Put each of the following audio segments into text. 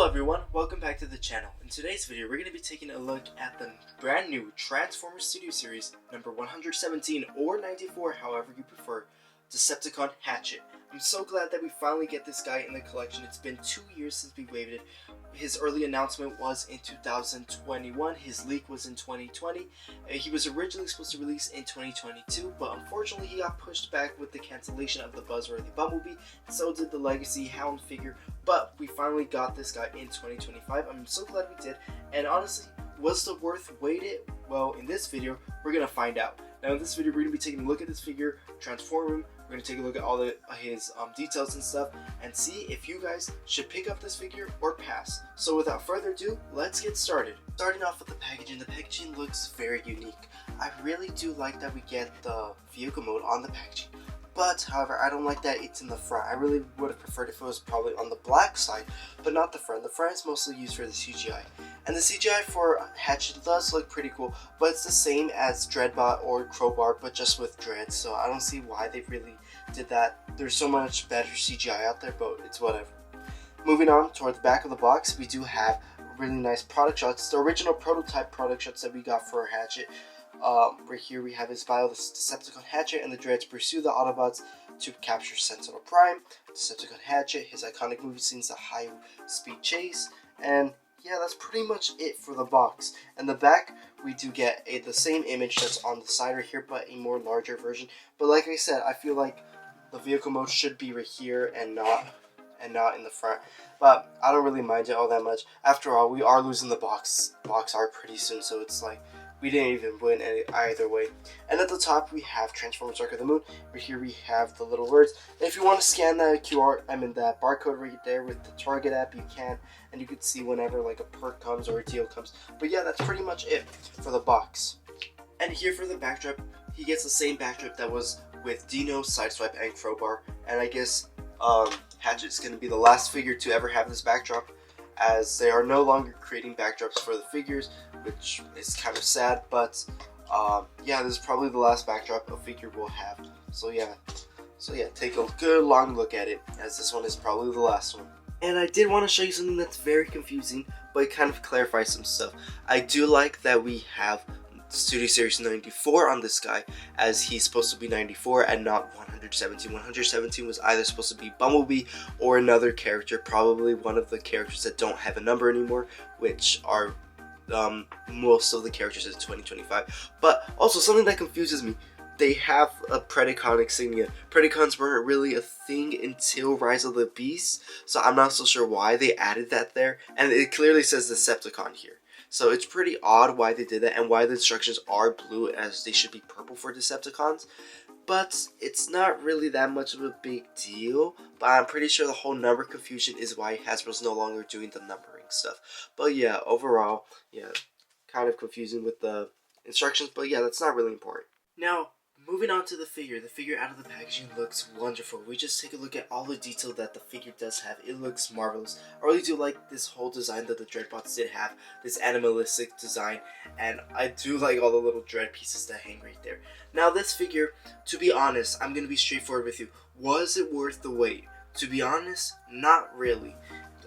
everyone, welcome back to the channel. In today's video, we're going to be taking a look at the brand new Transformers Studio Series number 117 or 94, however you prefer, Decepticon Hatchet. I'm so glad that we finally get this guy in the collection. It's been 2 years since we waited. His early announcement was in 2021, his leak was in 2020. He was originally supposed to release in 2022, but unfortunately he got pushed back with the cancellation of the buzzworthy Bumblebee, so did the Legacy Hound figure, but we finally got this guy in 2025. I'm so glad we did, and honestly, was it worth waiting? Well, in this video, we're going to find out. Now in this video, we're going to be taking a look at this figure, transform him. We're going to take a look at all his details and stuff and see if you guys should pick up this figure or pass. So without further ado, let's get started. Starting off with the packaging looks very unique. I really do like that we get the vehicle mode on the packaging. But, however, I don't like that it's in the front. I really would have preferred if it was probably on the black side, but not the front. The front is mostly used for the CGI. And the CGI for Hatchet does look pretty cool, but it's the same as Dreadbot or Crowbar, but just with dreads. So I don't see why they really did that. There's so much better CGI out there, but it's whatever. Moving on toward the back of the box, we do have really nice product shots. The original prototype product shots that we got for Hatchet. Right here we have his bio, the Decepticon Hatchet, and the dreads pursue the Autobots to capture Sentinel Prime. Decepticon Hatchet, his iconic movie scenes, the high-speed chase, and yeah, that's pretty much it for the box. In the back, we do get the same image that's on the side right here, but a more larger version. But like I said, I feel like the vehicle mode should be right here and not in the front. But I don't really mind it all that much. After all, we are losing the box art pretty soon, so it's like we didn't even win either way. And at the top, we have Transformers Dark of the Moon. Right here, we have the little words. And if you want to scan that that barcode right there with the Target app, you can. And you can see whenever like a perk comes or a deal comes. But yeah, that's pretty much it for the box. And here for the backdrop, he gets the same backdrop that was with Dino, Sideswipe, and Crowbar. And I guess Hatchet's going to be the last figure to ever have this backdrop, as they are no longer creating backdrops for the figures, which is kind of sad, but yeah, this is probably the last backdrop a figure will have. So yeah, take a good long look at it, as this one is probably the last one. And I did want to show you something that's very confusing, but it kind of clarifies some stuff. I do like that we have Studio Series 94 on this guy, as he's supposed to be 94 and not 117. 117 was either supposed to be Bumblebee or another character, probably one of the characters that don't have a number anymore, which are most of the characters in 2025. But also something that confuses me, they have a Predacon insignia. Predacons weren't really a thing until Rise of the Beast, so I'm not so sure why they added that there, and it clearly says Decepticon here. So it's pretty odd why they did that and why the instructions are blue, as they should be purple for Decepticons. But it's not really that much of a big deal. But I'm pretty sure the whole number confusion is why Hasbro's no longer doing the numbering stuff. But yeah, overall, yeah, kind of confusing with the instructions. But yeah, that's not really important. Now, moving on to the figure. The figure out of the packaging looks wonderful. We just take a look at all the detail that the figure does have. It looks marvelous. I really do like this whole design that the Dreadbots did have. This animalistic design. And I do like all the little dread pieces that hang right there. Now this figure, to be honest, I'm going to be straightforward with you. Was it worth the wait? To be honest, not really.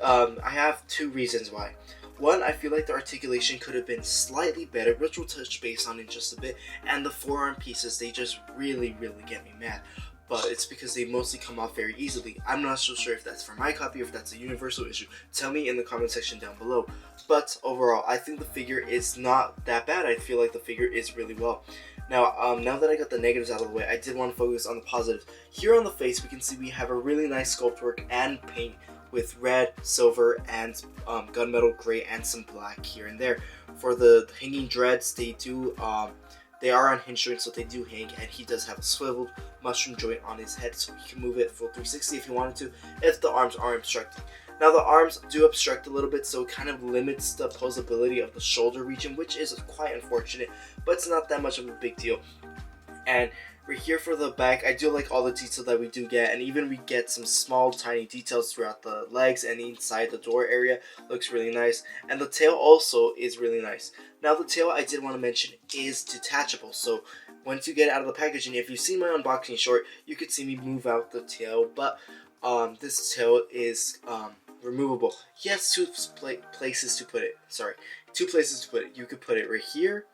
I have two reasons why. One, I feel like the articulation could have been slightly better, which we'll touch base on in just a bit, and the forearm pieces, they just really get me mad. But it's because they mostly come off very easily. I'm not so sure if that's for my copy or if that's a universal issue. Tell me in the comment section down below. But overall, I think the figure is not that bad. I feel like the figure is really well. Now, now that I got the negatives out of the way, I did want to focus on the positives. Here on the face, we can see we have a really nice sculpt work and paint with red, silver, and gunmetal gray, and some black here and there. For the hanging dreads, they are on hinge joints, so they do hang, and he does have a swiveled mushroom joint on his head, so he can move it full 360 if he wanted to, if the arms are obstructing. Now the arms do obstruct a little bit, so it kind of limits the posability of the shoulder region, which is quite unfortunate, but it's not that much of a big deal. And right here for the back, I do like all the detail that we do get, and even we get some small tiny details throughout the legs and inside the door area. Looks really nice, and the tail also is really nice. Now the tail, I did want to mention, is detachable, so once you get it out of the packaging, if you've seen my unboxing short, you could see me move out the tail, but this tail is removable. He has places to put it. Sorry, 2 places to put it. You could put it right here,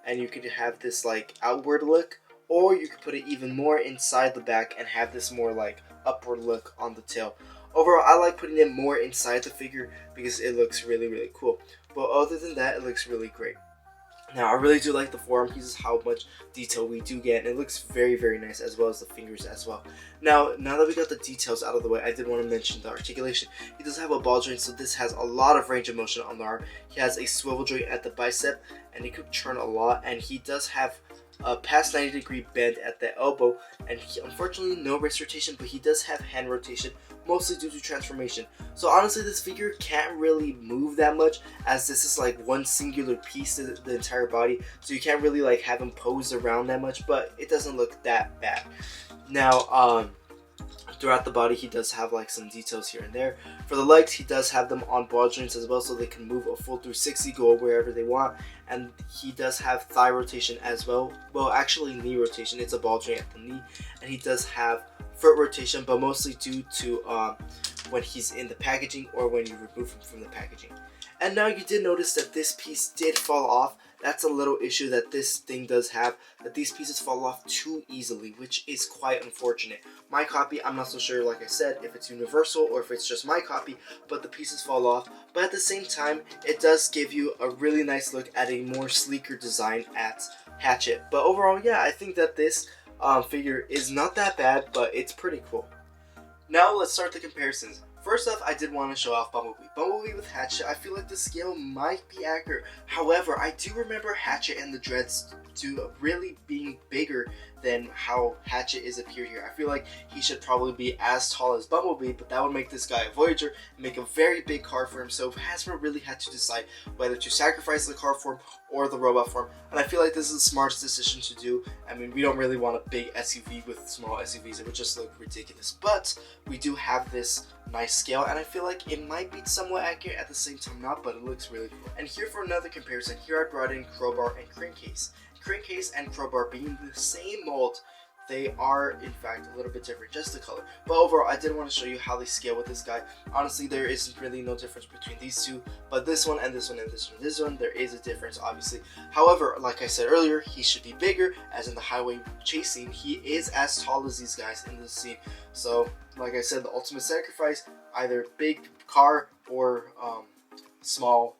and you could have this like outward look, or you could put it even more inside the back and have this more like upward look on the tail. Overall, I like putting it more inside the figure because it looks really, really cool. But other than that, it looks really great. Now, I really do like the forearm pieces, how much detail we do get, and it looks very, very nice, as well as the fingers as well. Now that we got the details out of the way, I did want to mention the articulation. He does have a ball joint, so this has a lot of range of motion on the arm. He has a swivel joint at the bicep, and he could turn a lot, and he does have a past 90-degree bend at the elbow, and unfortunately no wrist rotation, but he does have hand rotation, mostly due to transformation. So honestly, this figure can't really move that much, as this is like one singular piece to the entire body, so you can't really like have him pose around that much, but it doesn't look that bad. Now, throughout the body, he does have like some details here and there. For the legs, he does have them on ball joints as well, so they can move a full 360, go wherever they want. And he does have thigh rotation as well. Well, actually knee rotation. It's a ball joint at the knee. And he does have foot rotation, but mostly due to when he's in the packaging or when you remove him from the packaging. And now you did notice that this piece did fall off. That's a little issue that this thing does have, that these pieces fall off too easily, which is quite unfortunate. My copy, I'm not so sure, like I said, if it's universal or if it's just my copy, but the pieces fall off. But at the same time, it does give you a really nice look at a more sleeker design at Hatchet. But overall, yeah, I think that this figure is not that bad, but it's pretty cool. Now let's start the comparisons. First off, I did want to show off Bumblebee. Bumblebee with Hatchet, I feel like the scale might be accurate. However, I do remember Hatchet and the Dreads really being bigger than how Hatchet is appeared here. I feel like he should probably be as tall as Bumblebee, but that would make this guy a Voyager and make a very big car for him. So Hasbro really had to decide whether to sacrifice the car form or the robot form, and I feel like this is the smartest decision to do. I mean, we don't really want a big SUV with small SUVs. It would just look ridiculous, but we do have this nice scale, and I feel like it might be somewhat accurate, at the same time not, but it looks really cool. And here for another comparison, here I brought in Crowbar and Crankcase. Crankcase and Crowbar being the same mold, they are in fact a little bit different, just the color. But overall, I did want to show you how they scale with this guy. Honestly, there isn't really no difference between these two, but this one and this one and this one and this one, there is a difference, obviously. However, like I said earlier, he should be bigger, as in the highway chase scene, he is as tall as these guys in this scene. So, like I said, the ultimate sacrifice, either big car or small,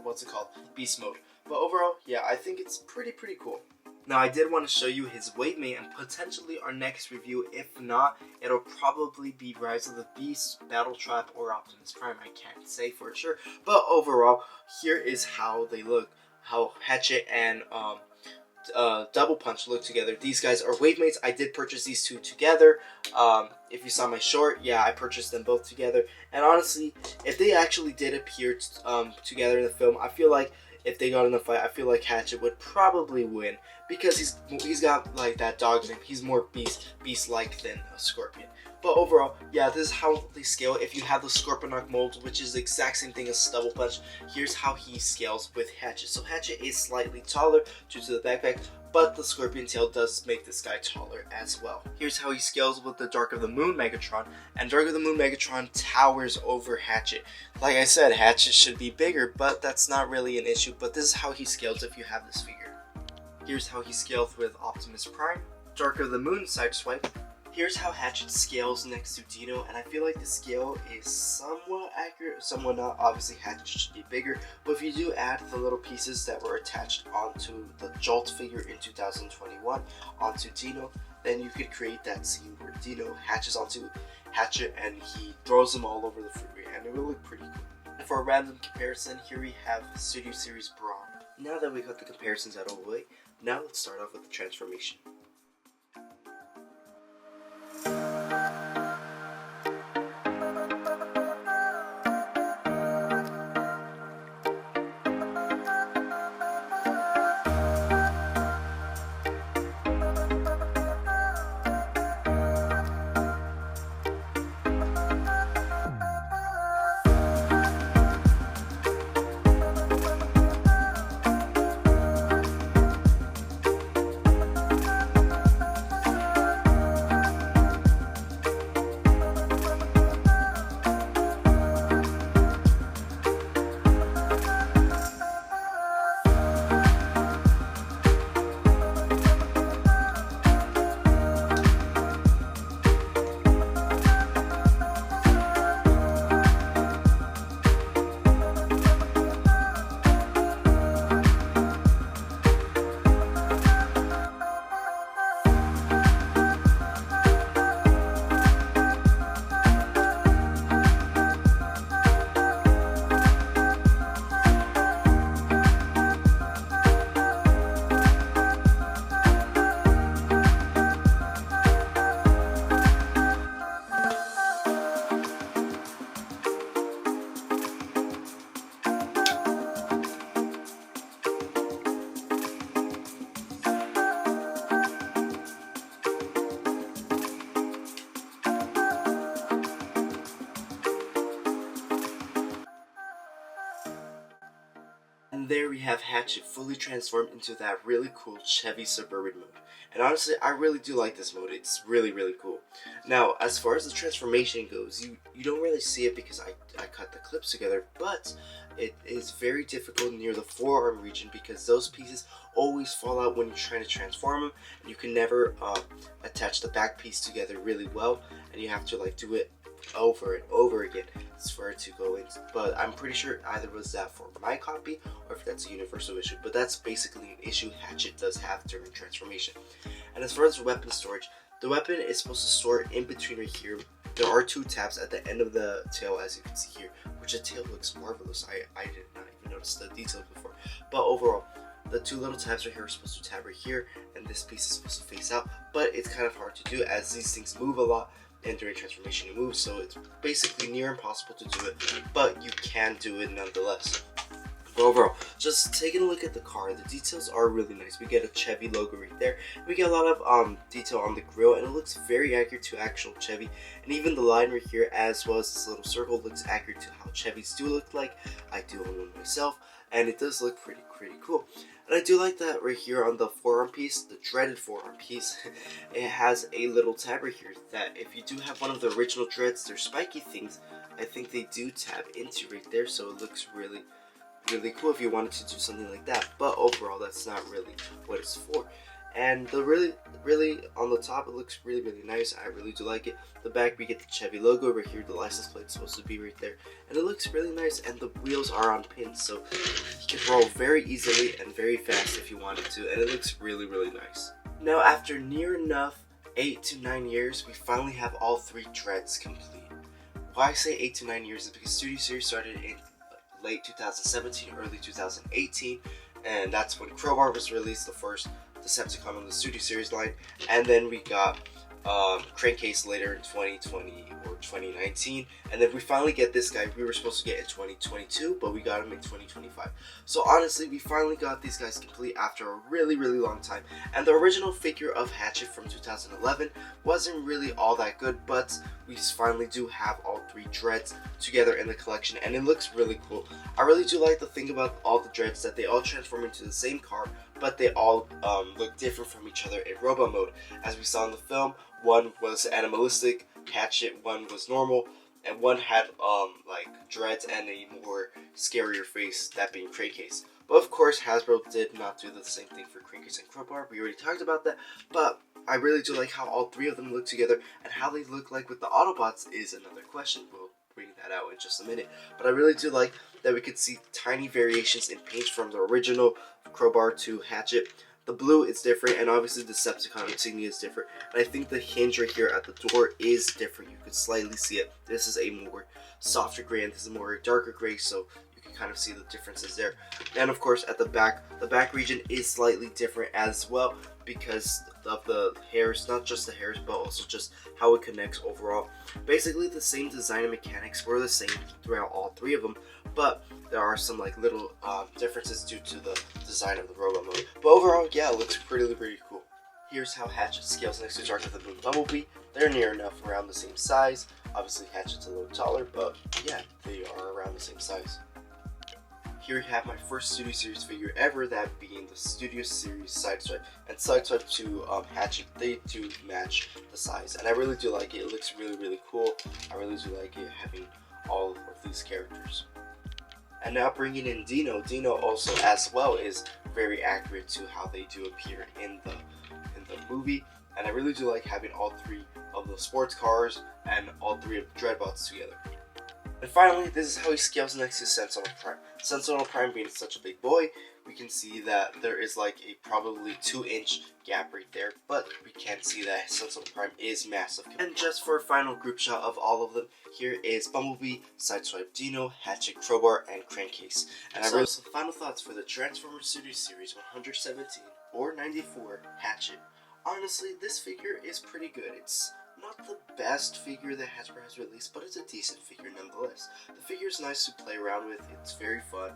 what's it called? Beast mode. But overall, yeah, I think it's pretty cool. Now, I did want to show you his weight mate and potentially our next review. If not, it'll probably be Rise of the Beast, Battle Trap, or Optimus Prime. I can't say for sure. But overall, here is how they look. How Hatchet and Double Punch look together. These guys are weight mates. I did purchase these two together. If you saw my short, yeah, I purchased them both together. And honestly, if they actually did appear together in the film, I feel like if they got in a fight, I feel like Hatchet would probably win, because he's got like that dog in him. He's more beast-like than a Scorpion. But overall, yeah, this is how they scale. If you have the Scorponok mold, which is the exact same thing as Double Punch, here's how he scales with Hatchet. So Hatchet is slightly taller due to the backpack, but the Scorpion tail does make this guy taller as well. Here's how he scales with the Dark of the Moon Megatron, and Dark of the Moon Megatron towers over Hatchet. Like I said, Hatchet should be bigger, but that's not really an issue, but this is how he scales if you have this figure. Here's how he scales with Optimus Prime, Dark of the Moon Sideswipe. Here's how Hatchet scales next to Dino, and I feel like the scale is somewhat accurate, somewhat not. Obviously, Hatchet should be bigger, but if you do add the little pieces that were attached onto the Jolt figure in 2021 onto Dino, then you could create that scene where Dino hatches onto Hatchet and he throws them all over the freeway, and it will look pretty cool. And for a random comparison, here we have Studio Series Brawn. Now that we got the comparisons out of the way, now let's start off with the transformation. And there we have Hatchet fully transformed into that really cool Chevy Suburban mode. And honestly, I really do like this mode. It's really, really cool. Now, as far as the transformation goes, you don't really see it because I cut the clips together, but it is very difficult near the forearm region because those pieces always fall out when you're trying to transform them, and you can never attach the back piece together really well, and you have to like do it over and over again for it to go in. But I'm pretty sure either was that for my copy or if that's a universal issue, but that's basically an issue Hatchet does have during transformation. And as far as weapon storage, the weapon is supposed to store in between right here. There are 2 tabs at the end of the tail, as you can see here, which the tail looks marvelous. I did not even notice the details before, but overall the 2 little tabs right here are supposed to tab right here, and this piece is supposed to face out, but it's kind of hard to do as these things move a lot, and during transformation it moves, so it's basically near impossible to do it, but you can do it nonetheless. But overall, just taking a look at the car, the details are really nice. We get a Chevy logo right there. We get a lot of detail on the grille, and it looks very accurate to actual Chevy. And even the line right here, as well as this little circle, looks accurate to how Chevys do look like. I do own one myself, and it does look pretty cool. And I do like that right here on the forearm piece, the dreaded forearm piece, it has a little tab right here that if you do have one of the original dreads, they're spiky things, I think they do tab into right there, so it looks really cool if you wanted to do something like that. But overall, that's not really what it's for. And the really on the top, it looks really nice. I really do like it. The back, we get the Chevy logo right here. The license plate is supposed to be right there, and it looks really nice. And the wheels are on pins, so you can roll very easily and very fast if you wanted to, and it looks really nice. Now, after near enough 8 to 9 years, we finally have all 3 dreads complete. Why I say 8 to 9 years is because Studio Series started in late 2017, early 2018, and that's when Crowbar was released, the first Decepticon on the Studio Series line, and then we got Crankcase later in 2020 or 2019, and then we finally get this guy. We were supposed to get in 2022, but we got him in 2025. So honestly, we finally got these guys complete after a really long time. And the original figure of Hatchet from 2011 wasn't really all that good, but we finally do have all 3 dreads together in the collection, and it looks really cool. I really do like the thing about all the dreads that they all transform into the same car, but they all look different from each other in robot mode. As we saw in the film, one was animalistic, Hatchet, one was normal, and one had like dreads and a more scarier face, that being Crankcase. But of course, Hasbro did not do the same thing for Crankcase and Crowbar. We already talked about that, but I really do like how all 3 of them look together, and how they look like with the Autobots is another question. We'll bring that out in just a minute. But I really do like that we could see tiny variations in paint from the original Crowbar to Hatchet. The blue is different, and obviously the Decepticon insignia is different. And I think the hinge right here at the door is different. You could slightly see it. This is a more softer gray, and this is more darker gray, so you can kind of see the differences there. And of course, at the back region is slightly different as well because of the hairs, not just the hairs, but also just how it connects overall. Basically, the same design and mechanics were the same throughout all 3 of them, but there are some like little differences due to the design of the robot mode. But overall, yeah, it looks pretty cool. Here's how Hatchet scales next to Dark of the Moon Bumblebee. They're near enough around the same size. Obviously, Hatchet's a little taller, but yeah, they are around the same size. Here we have my first Studio Series figure ever, that being the Studio Series Sideswipe. And Sideswipe to Hatchet, they do match the size, and I really do like it. It looks really cool. I really do like it having all of these characters. And now bringing in Dino. Dino also as well is very accurate to how they do appear in the movie, and I really do like having all 3 of the sports cars and all 3 of the Dreadbots together. And finally, this is how he scales next to Sentinel Prime. Sentinel Prime being such a big boy, we can see that there is like a probably 2-inch gap right there, but we can see that Sentinel Prime is massive. And just for a final group shot of all of them, here is Bumblebee, Sideswipe Dino, Hatchet, Crowbar, and Crankcase. And so final thoughts for the Transformers Studio Series 117 or 94 Hatchet. Honestly, this figure is pretty good. It's not the best figure that Hasbro has released, but it's a decent figure nonetheless. The figure is nice to play around with. It's very fun.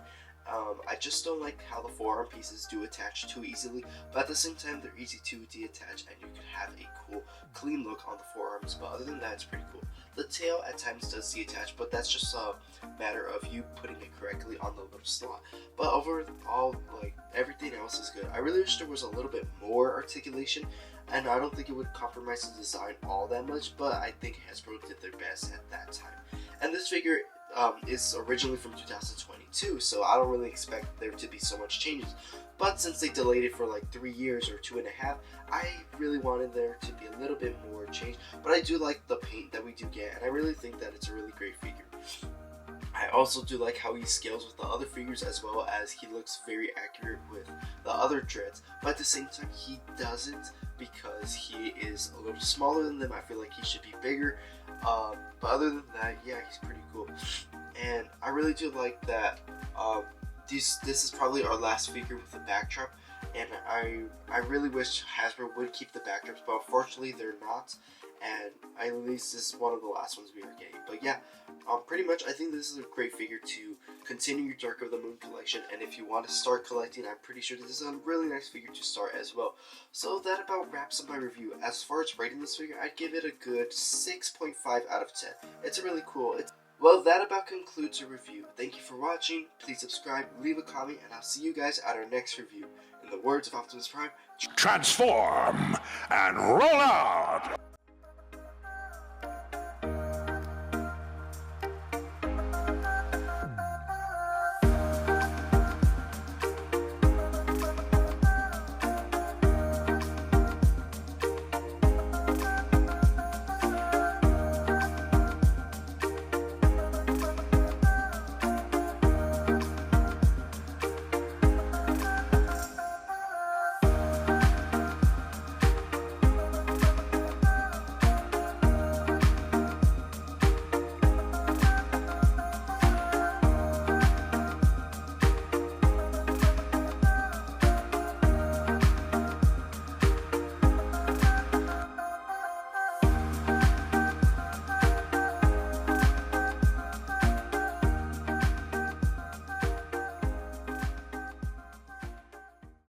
I just don't like how the forearm pieces do attach too easily, but at the same time they're easy to detach and you can have a cool clean look on the forearms. But other than that, it's pretty cool. The tail at times does detach, but that's just a matter of you putting it correctly on the little slot. But overall, like, everything else is good. I really wish there was a little bit more articulation, and I don't think it would compromise the design all that much, but I think Hasbro did their best at that time. And this figure is originally from 2022, so I don't really expect there to be so much changes. But since they delayed it for like 3 years or 2.5, I really wanted there to be a little bit more change. But I do like the paint that we do get, and I really think that it's a really great figure. I also do like how he scales with the other figures, as well as he looks very accurate with the other dreads, but at the same time he doesn't, because he is a little smaller than them. I feel like he should be bigger, but other than that, yeah, he's pretty cool. And I really do like that this is probably our last figure with the backdrop, and I really wish Hasbro would keep the backdrops, but unfortunately they're not, and at least this is one of the last ones we are getting. But yeah, pretty much I think this is a great figure to continue your Dark of the Moon collection, and if you want to start collecting, I'm pretty sure this is a really nice figure to start as well. So that about wraps up my review. As far as rating this figure, I'd give it a good 6.5 out of 10. It's really cool. Well, that about concludes the review. Thank you for watching. Please subscribe, leave a comment, and I'll see you guys at our next review. In the words of Optimus Prime, transform and roll out!